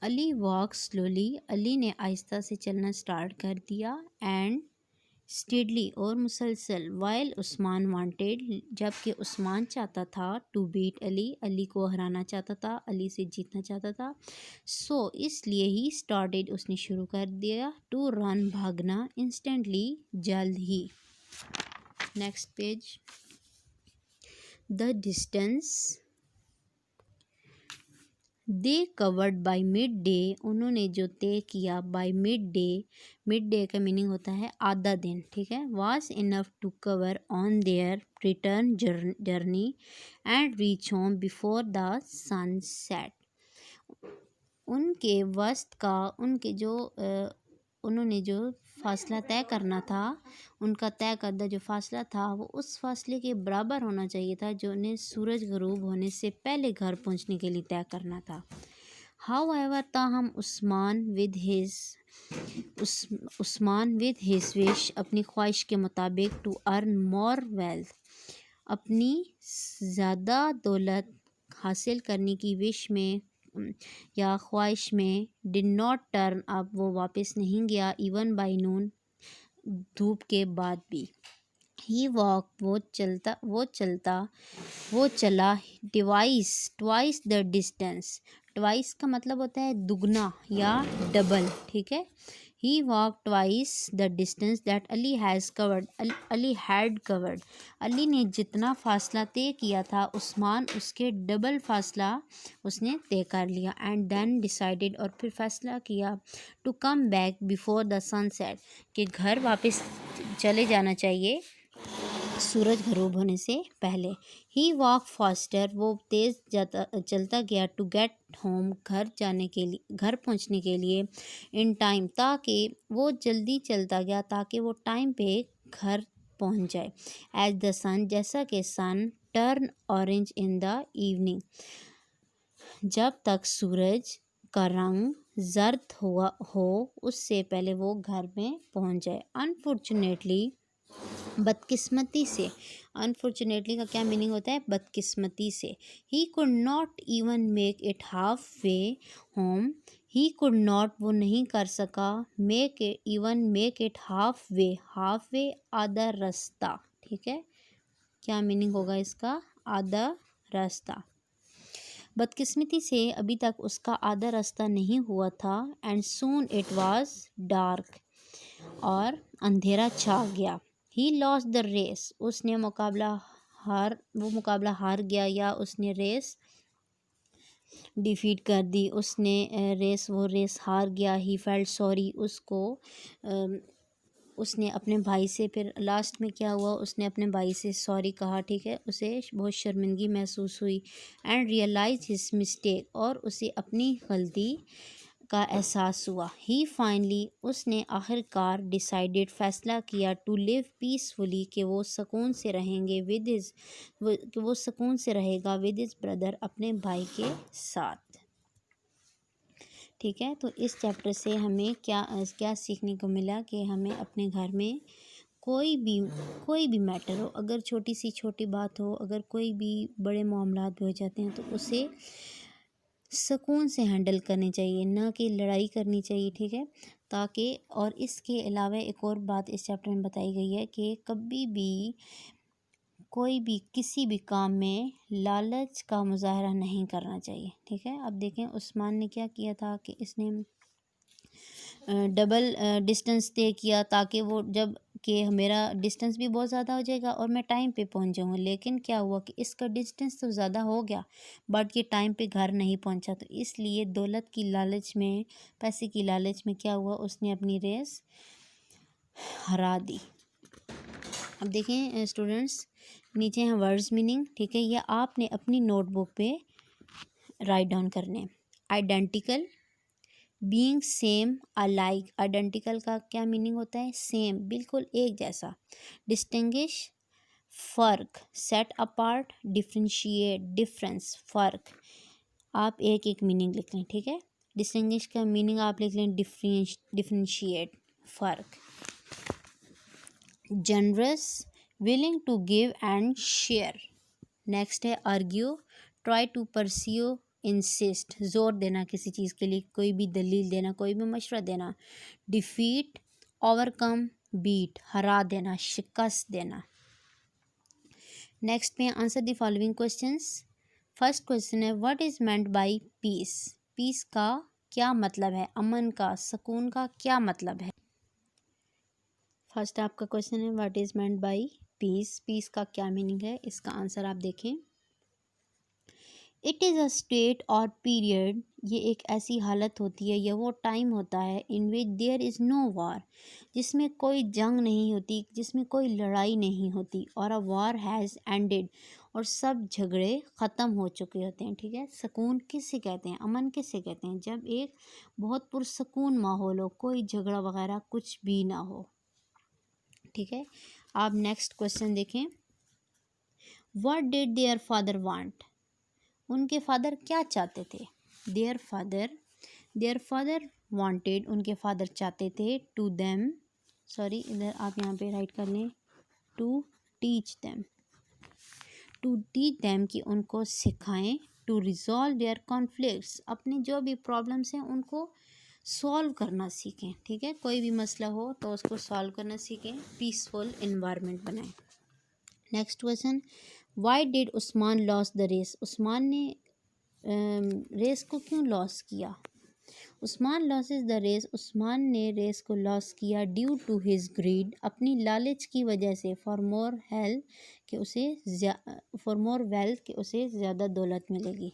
Ali walk slowly, Ali ने आहिस्ता से चलना स्टार्ट कर दिया। एंड स्टेडली और मुसलसल, वाइल उस्मान वांटेड, जबकि उस्मान चाहता था, टू बीट अली, अली को हराना चाहता था, अली से जीतना चाहता था। सो इसलिए ही स्टार्टेड, उसने शुरू कर दिया, टू रन, भागना, इंस्टेंटली, जल्द ही। Next page. The distance they covered by midday, उन्होंने जो तय किया by midday, midday का मीनिंग होता है आधा दिन, ठीक है, was enough to cover on their return journey and reach home before the sun set. उनके वस्त का, उन्होंने जो फासला तय करना था, उनका तय करदा जो फासला था वो उस फासले के बराबर होना चाहिए था जो उन्हें सूरज गरूब होने से पहले घर पहुंचने के लिए तय करना था। हाउएवर, ताहम उस्मान विद हिज विश, अपनी ख्वाहिश के मुताबिक, टू अर्न मोर वेल्थ, अपनी ज़्यादा दौलत हासिल करने की विश में या ख्वाहिश में, डिड नॉट टर्न अप, वो वापस नहीं गया, इवन बाई नून, धूप के बाद भी। ही वॉक, वो चला, ट्वाइस द डिस्टेंस, ट्वाइस का मतलब होता है दुगना या डबल, ठीक है। He walk twice the distance that Ali has covered, Ali had covered, Ali ने जितना फासला तय किया था, उस्मान उसके डबल फासला उसने तय कर लिया। एंड देन डिसाइडेड, और फिर फैसला किया, to come back before the sunset, कि घर वापस चले जाना चाहिए सूरज गरूब होने से पहले। ही वॉक फास्टर, वो तेज़ चलता गया, टू गेट होम, घर जाने के लिए, घर पहुंचने के लिए, इन टाइम, ताकि वो जल्दी चलता गया ताकि वो टाइम पे घर पहुंच जाए। एज द सन, जैसा कि sun, turn orange in the evening, जब तक सूरज का रंग जर्द हो उससे पहले वो घर में पहुंच जाए। अनफॉर्चुनेटली, बदकिस्मती से, अनफॉर्चुनेटली का क्या मीनिंग होता है, बदकिस्मती से। He could not even make it half way home, he could not, वो नहीं कर सका, मेक इट हाफ वे, आधा रास्ता, ठीक है। क्या मीनिंग होगा इसका, आधा रास्ता। बदकिस्मती से अभी तक उसका आधा रास्ता नहीं हुआ था। And soon it was dark, और अंधेरा छा गया। ही लॉस्ट द रेस, उसने मुकाबला हार गया, या उसने रेस डिफीट कर दी, वो रेस हार गया। ही फेल्ट सॉरी, उसने अपने भाई से, फिर लास्ट में क्या हुआ, उसने अपने भाई से सॉरी कहा, ठीक है, उसे बहुत शर्मिंदगी महसूस हुई। एंड रियलाइज हिज मिस्टेक, और उसे अपनी गलती का एहसास हुआ। ही फाइनली, उसने आखिरकार डिसाइडेड, फैसला किया, टू लिव पीसफुली, कि वो सुकून से रहेगा विद हिज ब्रदर, अपने भाई के साथ, ठीक है। तो इस चैप्टर से हमें क्या सीखने को मिला, कि हमें अपने घर में कोई भी मैटर हो, अगर छोटी बात हो, अगर कोई भी बड़े मामलात भी हो जाते हैं, तो उसे सुकून से हैंडल करनी चाहिए, ना कि लड़ाई करनी चाहिए, ठीक है। ताकि, और इसके अलावा एक और बात इस चैप्टर में बताई गई है कि कभी भी कोई भी किसी भी काम में लालच का मुजाहरा नहीं करना चाहिए, ठीक है। अब देखें उस्मान ने क्या किया था कि इसने डबल डिस्टेंस तय किया, ताकि वो जब कि मेरा डिस्टेंस भी बहुत ज़्यादा हो जाएगा और मैं टाइम पे पहुंच जाऊंगा। लेकिन क्या हुआ कि इसका डिस्टेंस तो ज़्यादा हो गया, बट ये टाइम पे घर नहीं पहुंचा, तो इसलिए दौलत की लालच में, पैसे की लालच में क्या हुआ, उसने अपनी रेस हरा दी। अब देखें स्टूडेंट्स, नीचे हैं वर्ड्स मीनिंग, ठीक है, ये आपने अपनी नोटबुक पे राइट डाउन करने। Identical, being same, alike, identical का क्या मीनिंग होता है, सेम, बिल्कुल एक जैसा। डिस्टिंग्विश, फ़र्क, सेट अपार्ट, डिफ्रेंशिएट, डिफरेंस, फ़र्क। आप एक एक मीनिंग लिख लें, ठीक है। डिस्टिंग्विश का मीनिंग आप लिख लें डिफ्रेंशिएट, फ़र्क। Generous, willing to give and share. Next है argue, try to pursue insist, जोर देना किसी चीज़ के लिए, कोई भी दलील देना, कोई भी मशवरा देना। डिफीट, ओवरकम, बीट, हरा देना, शिकस्त देना। नेक्स्ट में answer the following questions. First question है what is meant by peace. Peace का क्या मतलब है, अमन का, सुकून का क्या मतलब है। फर्स्ट आपका क्वेश्चन है what is meant by peace, peace का क्या मीनिंग है। इसका आंसर आप देखें। It is a state or period, ये एक ऐसी हालत होती है या वो टाइम होता है इन विच देयर इज़ नो वार, जिसमें कोई जंग नहीं होती, जिसमें कोई लड़ाई नहीं होती, और अ वार हैज़ एंडेड, और सब झगड़े ख़त्म हो चुके होते हैं। ठीक है, सुकून किसे कहते हैं, अमन किसे कहते हैं, जब एक बहुत पुरसकून माहौल हो, कोई झगड़ा वगैरह कुछ भी ना हो। ठीक है, आप नेक्स्ट क्वेश्चन देखें। What did their father want, उनके फादर क्या चाहते थे। देयर फादर वांटेड, उनके फादर चाहते थे, टू देम, सॉरी इधर आप यहाँ पे राइट कर लें, टू टीच देम कि उनको सिखाएं, टू रिजॉल्व देयर कॉन्फ्लिक्ट्स, अपने जो भी प्रॉब्लम्स हैं उनको सॉल्व करना सीखें। ठीक है, कोई भी मसला हो तो उसको सॉल्व करना सीखें, पीसफुल इन्वायरमेंट बनाएं। Next question, why did Usman loss the race, Usman ने रेस को क्यों लॉस किया। Usman losses the race, Usman ने रेस को लॉस किया ड्यू टू हिज ग्रीड, अपनी लालच की वजह से, फॉर मोर वेल्थ कि उसे ज़्यादा दौलत मिलेगी।